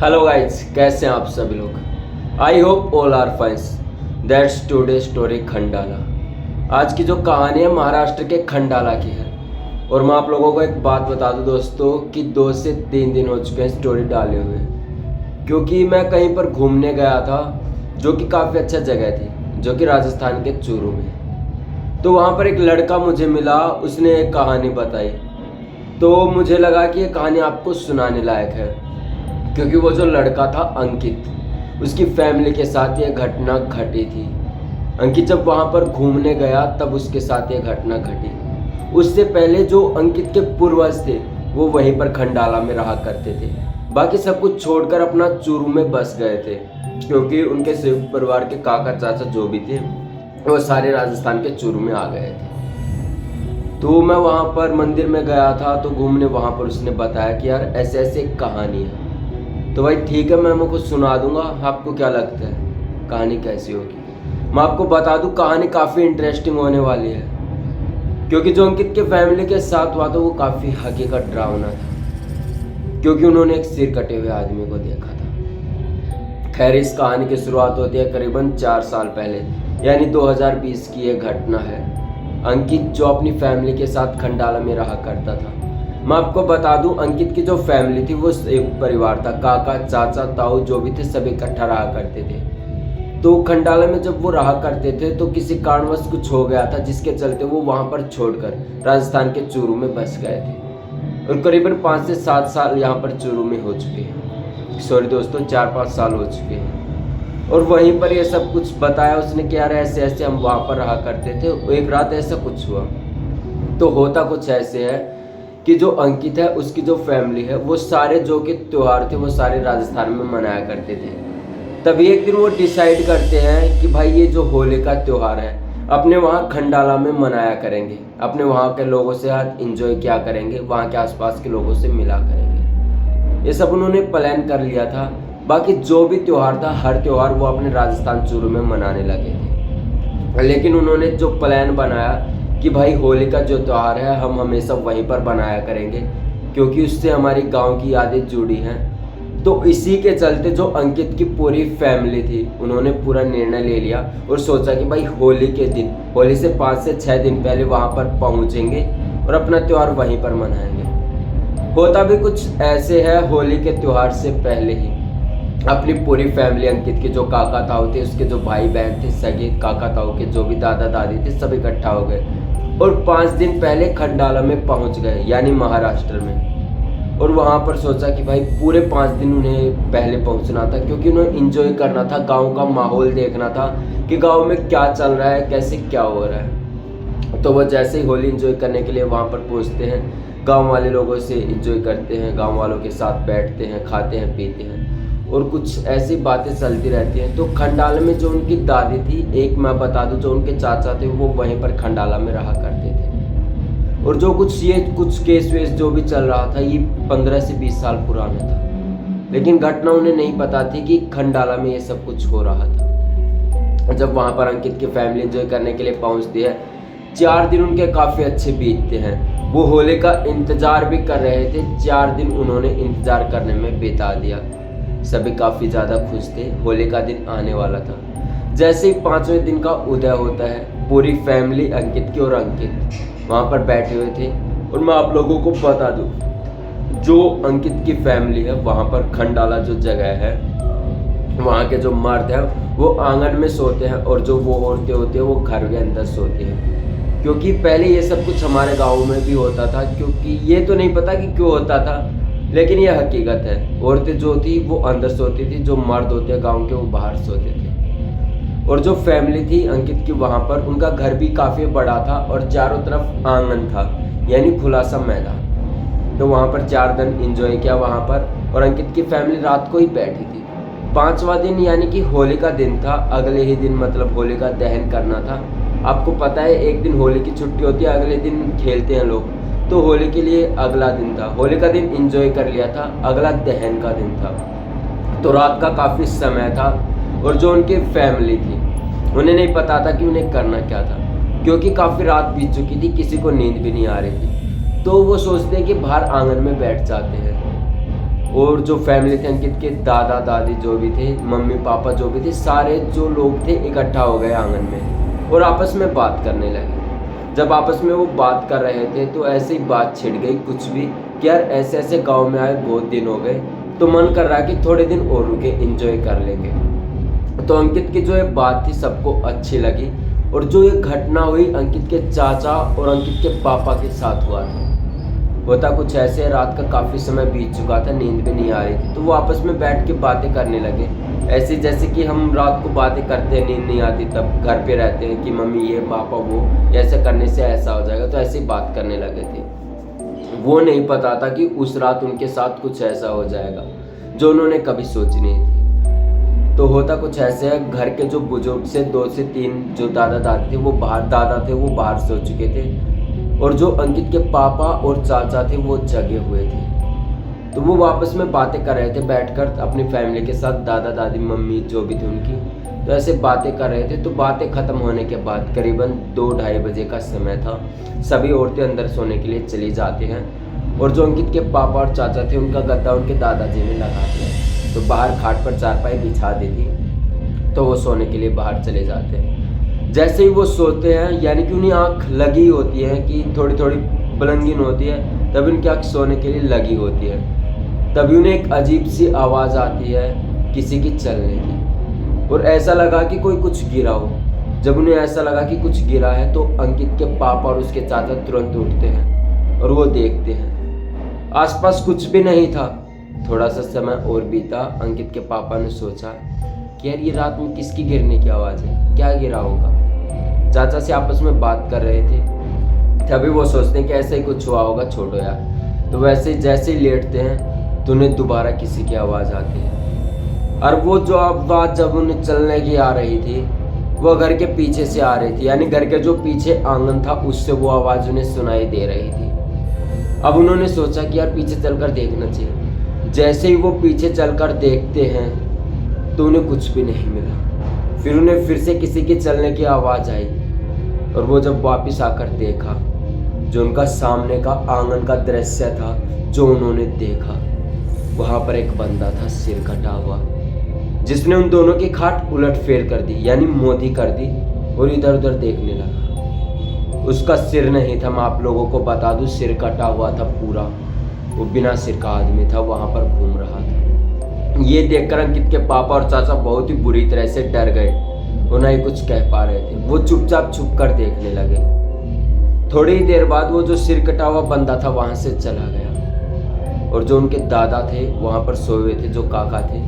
Hello guys, कैसे हैं आप सभी लोग। I hope all are fines. That's today story Khandala. आज की जो कहानी है महाराष्ट्र के खंडाला की है। और मैं आप लोगों को एक बात बता दूं दोस्तों कि 2 से 3 दिन हो चुके हैं स्टोरी डाले हुए, क्योंकि मैं कहीं पर घूमने गया था जो कि काफ़ी अच्छा जगह थी, जो कि राजस्थान के चूरू में। तो वहाँ पर एक लड़का मुझे मिला, उसने एक कहानी बताई। तो मुझे लगा कि ये कहानी आपको सुनाने लायक है, क्योंकि वो जो लड़का था अंकित, उसकी फैमिली के साथ ये घटना घटी थी। अंकित जब वहाँ पर घूमने गया तब उसके साथ ये घटना घटी। उससे पहले जो अंकित के पूर्वज थे वो वहीं पर खंडाला में रहा करते थे। बाकी सब कुछ छोड़कर अपना चूरू में बस गए थे, क्योंकि उनके संयुक्त परिवार के काका चाचा जो भी थे वो सारे राजस्थान के चूरू में आ गए थे। तो मैं वहाँ पर मंदिर में गया था तो घूमने, वहाँ पर उसने बताया कि यार ऐसे ऐसे एक कहानी है। तो भाई ठीक है, मैं आपको सुना दूंगा। आपको क्या लगता है कहानी कैसी होगी? मैं आपको बता दूं, कहानी काफ़ी इंटरेस्टिंग होने वाली है, क्योंकि जो अंकित के फैमिली के साथ हुआ था वो काफ़ी हकीकत डरावना था, क्योंकि उन्होंने एक सिर कटे हुए आदमी को देखा था। खैर, इस कहानी की शुरुआत होती है करीबन 4 साल पहले, यानी 2020 की ये घटना है। अंकित जो अपनी फैमिली के साथ खंडाला में रहा करता था। मैं आपको बता दूं, अंकित की जो फैमिली थी वो एक परिवार था। काका चाचा ताऊ जो भी थे सब इकट्ठा रहा करते थे। तो खंडाला में जब वो रहा करते थे तो किसी कारणवश कुछ हो गया था, जिसके चलते वो वहाँ पर छोड़कर राजस्थान के चूरू में बस गए थे। और करीबन 5 से 7 साल यहाँ पर चूरू में हो चुके हैं। सॉरी दोस्तों, 4-5 साल हो चुके हैं। और वहीं पर ये सब कुछ बताया उसने कि यार ऐसे ऐसे हम वहाँ पर रहा करते थे। एक रात ऐसा कुछ हुआ। तो होता कुछ ऐसे है कि जो अंकित है उसकी जो फैमिली है वो सारे जो कि त्यौहार थे वो सारे राजस्थान में मनाया करते थे। तभी एक दिन वो डिसाइड करते हैं कि भाई ये जो होली का त्यौहार है अपने वहाँ खंडाला में मनाया करेंगे, अपने वहाँ के लोगों से साथ इंजॉय किया करेंगे, वहाँ के आसपास के लोगों से मिला करेंगे। ये सब उन्होंने प्लान कर लिया था। बाकी जो भी त्यौहार था, हर त्यौहार वो अपने राजस्थान चूरू में मनाने लगे थे। लेकिन उन्होंने जो प्लान बनाया कि भाई होली का जो त्यौहार है हम हमेशा वहीं पर बनाया करेंगे, क्योंकि उससे हमारी गांव की यादें जुड़ी हैं। तो इसी के चलते जो अंकित की पूरी फैमिली थी उन्होंने पूरा निर्णय ले लिया और सोचा कि भाई होली के दिन, होली से 5 से 6 दिन पहले वहाँ पर पहुँचेंगे और अपना त्यौहार वहीं पर मनाएंगे। होता भी कुछ ऐसे है, होली के त्यौहार से पहले ही अपनी पूरी फैमिली, अंकित के जो काका ताऊ थे, उसके जो भाई बहन थे, सगे काका ताऊ के जो भी दादा दादी थे, सब इकट्ठा हो गए और 5 दिन पहले खंडाला में पहुंच गए, यानी महाराष्ट्र में। और वहां पर सोचा कि भाई पूरे 5 दिन उन्हें पहले पहुंचना था, क्योंकि उन्हें एंजॉय करना था, गांव का माहौल देखना था कि गांव में क्या चल रहा है, कैसे क्या हो रहा है। तो वो जैसे ही होली एंजॉय करने के लिए वहां पर पहुंचते हैं, गाँव वाले लोगों से एंजॉय करते हैं, गाँव वालों के साथ बैठते हैं, खाते हैं, पीते हैं और कुछ ऐसी बातें चलती रहती हैं। तो खंडाला में जो उनकी दादी थी, एक मैं बता दूं, जो उनके चाचा थे वो वहीं पर खंडाला में रहा करते थे। और जो कुछ केस वेस जो भी चल रहा था ये 15 से 20 साल पुराना था, लेकिन घटना उन्हें नहीं पता थी कि खंडाला में ये सब कुछ हो रहा था। जब वहाँ पर अंकित की फैमिली एंजॉय करने के लिए पहुँचती है, 4 दिन उनके काफ़ी अच्छे बीतते हैं। वो होली का इंतज़ार भी कर रहे थे, 4 दिन उन्होंने इंतज़ार करने में बिता दिया। सभी काफ़ी ज़्यादा खुश थे, होली का दिन आने वाला था। जैसे ही 5वें दिन का उदय होता है, पूरी फैमिली अंकित की और अंकित वहाँ पर बैठे हुए थे। और मैं आप लोगों को बता दूँ, जो अंकित की फैमिली है वहाँ पर खंडाला जो जगह है, वहाँ के जो मर्द हैं वो आंगन में सोते हैं और जो वो औरतें होती हैं वो घर के अंदर सोती हैं। क्योंकि पहले ये सब कुछ हमारे गाँव में भी होता था, क्योंकि ये तो नहीं पता कि क्यों होता था, लेकिन यह हकीकत है। औरतें जो थी वो अंदर सोती थी, जो मर्द होते हैं गांव के वो बाहर सोते थे। और जो फैमिली थी अंकित की, वहाँ पर उनका घर भी काफ़ी बड़ा था और चारों तरफ आंगन था, यानी खुला सा मैदान। तो वहाँ पर 4 दिन एंजॉय किया वहाँ पर, और अंकित की फैमिली रात को ही बैठी थी। 5वां दिन यानी कि होली का दिन था, अगले ही दिन मतलब होली का दहन करना था। आपको पता है एक दिन होली की छुट्टी होती है, अगले दिन खेलते हैं लोग। तो होली के लिए अगला दिन था, होली का दिन एंजॉय कर लिया था, अगला दहन का दिन था। तो रात का काफ़ी समय था और जो उनकी फैमिली थी उन्हें नहीं पता था कि उन्हें करना क्या था, क्योंकि काफ़ी रात बीत चुकी थी, किसी को नींद भी नहीं आ रही थी। तो वो सोचते हैं कि बाहर आंगन में बैठ जाते हैं। और जो फैमिली थे अंकित के, दादा दादी जो भी थे, मम्मी पापा जो भी थे, सारे जो लोग थे इकट्ठा हो गए आंगन में और आपस में बात करने लगे। जब आपस में वो बात कर रहे थे तो ऐसे ही बात छिड़ गई कुछ भी कि यार ऐसे ऐसे गांव में आए बहुत दिन हो गए, तो मन कर रहा है कि थोड़े दिन और रुके, एंजॉय कर लेंगे। तो अंकित की जो ये बात थी सबको अच्छी लगी और जो ये घटना हुई अंकित के चाचा और अंकित के पापा के साथ हुआ था। होता कुछ ऐसे, रात का काफ़ी समय बीत चुका था, नींद भी नहीं आ रही थी, तो वो आपस में बैठ के बातें करने लगे। ऐसे जैसे कि हम रात को बातें करते हैं, नींद नहीं आती तब घर पे रहते हैं कि मम्मी ये पापा वो, ऐसे करने से ऐसा हो जाएगा, तो ऐसे ही बात करने लगे थे। वो नहीं पता था कि उस रात उनके साथ कुछ ऐसा हो जाएगा जो उन्होंने कभी सोची नहीं थी। तो होता कुछ ऐसे है, घर के जो बुजुर्ग से 2 से 3 जो दादा दादी थे वो बाहर सो चुके थे और जो अंकित के पापा और चाचा थे वो जगे हुए थे। तो वो वापस में बातें कर रहे थे बैठकर अपनी फैमिली के साथ, दादा दादी मम्मी जो भी थी उनकी, तो ऐसे बातें कर रहे थे। तो बातें ख़त्म होने के बाद करीबन 2-2:30 बजे का समय था। सभी औरतें अंदर सोने के लिए चली जाती हैं और जो अंकित के पापा और चाचा थे उनका गद्दा उनके दादाजी ने लगा दिया। तो बाहर खाट पर चारपाई बिछा दी थी, तो वो सोने के लिए बाहर चले जाते हैं। जैसे ही वो सोते हैं, यानी कि उन्हें आँख लगी होती है कि थोड़ी थोड़ी बुलंदीन होती है, तभी उनकी आँख सोने के लिए लगी होती है। तभी उन्हें एक अजीब सी आवाज़ आती है किसी की चलने की, और ऐसा लगा कि कोई कुछ गिरा हो। जब उन्हें ऐसा लगा कि कुछ गिरा है तो अंकित के पापा और उसके चाचा तुरंत उठते हैं और वो देखते हैं आसपास कुछ भी नहीं था। थोड़ा सा समय और बीता। अंकित के पापा ने सोचा कि यार ये रात में किसकी गिरने की आवाज़ है, क्या गिरा होगा। चाचा से आपस में बात कर रहे थे, तभी वो सोचते हैं कि ऐसा ही कुछ हुआ होगा, छोड़ो यार। तो वैसे जैसे ही लेटते हैं तो उन्हें दोबारा किसी की आवाज़ आती है, और वो जो आवाज़ जब उन्हें चलने की आ रही थी वो घर के पीछे से आ रही थी, यानी घर के जो पीछे आंगन था उससे वो आवाज़ उन्हें सुनाई दे रही थी। अब उन्होंने सोचा कि यार पीछे चलकर देखना चाहिए। जैसे ही वो पीछे चलकर देखते हैं तो उन्हें कुछ भी नहीं मिला। फिर उन्हें फिर से किसी की चलने की आवाज़ आई और वो जब वापस आकर देखा, जो उनका सामने का आंगन का दृश्य था जो उन्होंने देखा, वहाँ पर एक बंदा था सिर कटा हुआ, जिसने उन दोनों की खाट उलट फेर कर दी, यानी मोदी कर दी, और इधर उधर देखने लगा। उसका सिर नहीं था, मैं आप लोगों को बता दूं, सिर कटा हुआ था पूरा। वो बिना सिर का आदमी था, वहाँ पर घूम रहा था। ये देखकर अंकित के पापा और चाचा बहुत ही बुरी तरह से डर गए और ना ही कुछ कह पा रहे थे। वो चुपचाप छुप कर देखने लगे। थोड़ी ही देर बाद वो जो सिर कटा हुआ बंदा था वहाँ से चला गया, और जो उनके दादा थे वहाँ पर सोए हुए थे, जो काका थे,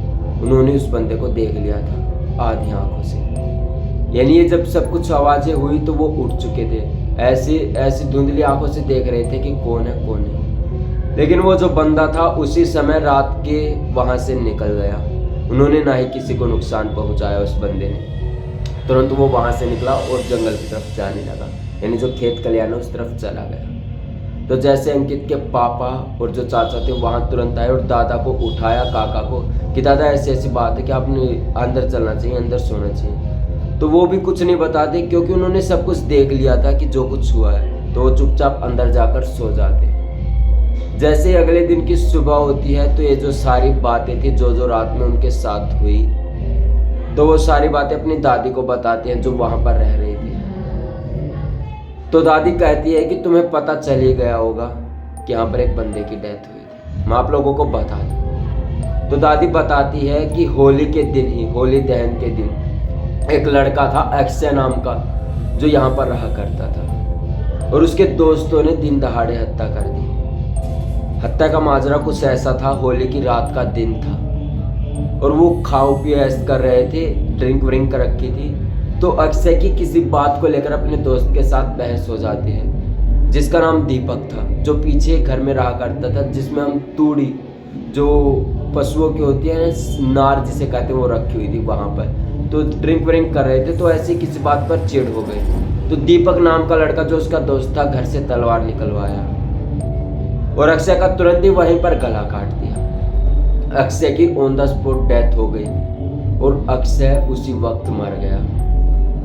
उन्होंने उस बंदे को देख लिया था आधी आंखों से। यानी ये जब सब कुछ आवाज़ें हुई तो वो उठ चुके थे, ऐसी धुंधली आंखों से देख रहे थे कि कौन है कौन नहीं। लेकिन वो जो बंदा था उसी समय रात के वहाँ से निकल गया। उन्होंने ना ही किसी को नुकसान पहुँचाया। उस बंदे ने तुरंत वो वहाँ से निकला और जंगल की तरफ जाने लगा, यानी जो खेत खलिहान है उस तरफ चला गया। तो जैसे अंकित के पापा और जो चाचा थे वहाँ तुरंत आए और दादा को उठाया, काका को, कि दादा ऐसी ऐसी बात है कि आपने अंदर चलना चाहिए, अंदर सोना चाहिए। तो वो भी कुछ नहीं बताते, क्योंकि उन्होंने सब कुछ देख लिया था कि जो कुछ हुआ है। तो वो चुपचाप अंदर जाकर सो जाते हैं। जैसे ही अगले दिन की सुबह होती है तो ये जो सारी बातें थी जो रात में उनके साथ हुई, तो वो सारी बातें अपनी दादी को बताते हैं जो वहाँ पर रह रही थी। तो दादी कहती है कि तुम्हें पता चल ही गया होगा कि यहाँ पर एक बंदे की डेथ हुई थी, मैं आप लोगों को बता दूँ। तो दादी बताती है कि होली के दिन ही, होली दहन के दिन, एक लड़का था अक्षय नाम का, जो यहाँ पर रहा करता था, और उसके दोस्तों ने दिन दहाड़े हत्या कर दी। हत्या का माजरा कुछ ऐसा था, होली की रात का दिन था और वो खाओ पियो ऐश कर रहे थे, ड्रिंक व्रिंक कर रखी थी। तो अक्षय की किसी बात को लेकर अपने दोस्त के साथ बहस हो जाती है, जिसका नाम दीपक था, जो पीछे घर में रहा करता था, जिसमें हम तूड़ी जो पशुओं की होती है, नार जिसे कहते हैं, वो रखी हुई थी वहाँ पर। तो ड्रिंक व्रिंक कर रहे थे, तो ऐसी किसी बात पर चिढ़ हो गई। तो दीपक नाम का लड़का जो उसका दोस्त था घर से तलवार निकलवाया और अक्षय का तुरंत ही वहीं पर गला काट दिया। अक्षय की ऑन द स्पॉट डेथ हो गई और अक्षय उसी वक्त मर गया।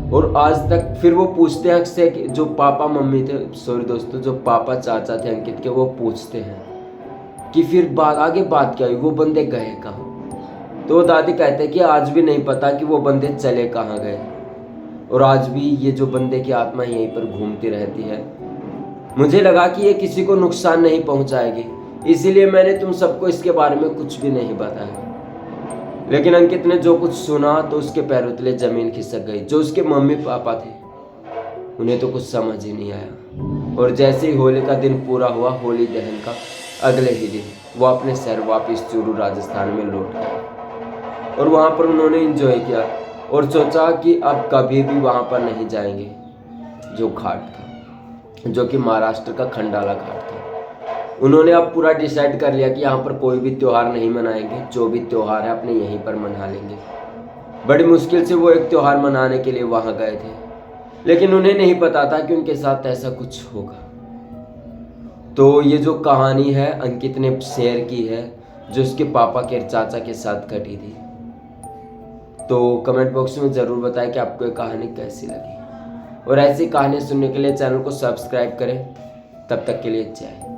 और आज तक फिर वो पूछते हैं अक्षय जो पापा मम्मी थे, सॉरी दोस्तों, जो पापा चाचा थे अंकित के, वो पूछते हैं कि फिर आगे बात क्या हुई, वो बंदे गए कहाँ। तो दादी कहते हैं कि आज भी नहीं पता कि वो बंदे चले कहाँ गए, और आज भी ये जो बंदे की आत्मा यहीं पर घूमती रहती है। मुझे लगा कि ये किसी को नुकसान नहीं पहुंचाएगी, इसीलिए मैंने तुम सबको इसके बारे में कुछ भी नहीं बताया। लेकिन अंकित ने जो कुछ सुना तो उसके पैरों तले जमीन खिसक गई। जो उसके मम्मी पापा थे उन्हें तो कुछ समझ ही नहीं आया। और जैसे ही होली का दिन पूरा हुआ, होली दहन का अगले ही दिन वो अपने शहर वापिस चूरू राजस्थान में लौट गए, और वहाँ पर उन्होंने एंजॉय किया और सोचा कि अब कभी भी वहाँ पर नहीं जाएंगे। जो घाट था, जो कि महाराष्ट्र का खंडाला घाट था, उन्होंने अब पूरा डिसाइड कर लिया कि यहाँ पर कोई भी त्यौहार नहीं मनाएंगे, जो भी त्यौहार है अपने यहीं पर मना लेंगे। बड़ी मुश्किल से वो एक त्यौहार मनाने के लिए वहाँ गए थे, लेकिन उन्हें नहीं पता था कि उनके साथ ऐसा कुछ होगा। तो ये जो कहानी है अंकित ने शेयर की है, जो उसके पापा के चाचा के साथ घटी थी। तो कमेंट बॉक्स में ज़रूर बताएं कि आपको ये कहानी कैसी लगी, और ऐसी कहानी सुनने के लिए चैनल को सब्सक्राइब करें। तब तक के लिए जय।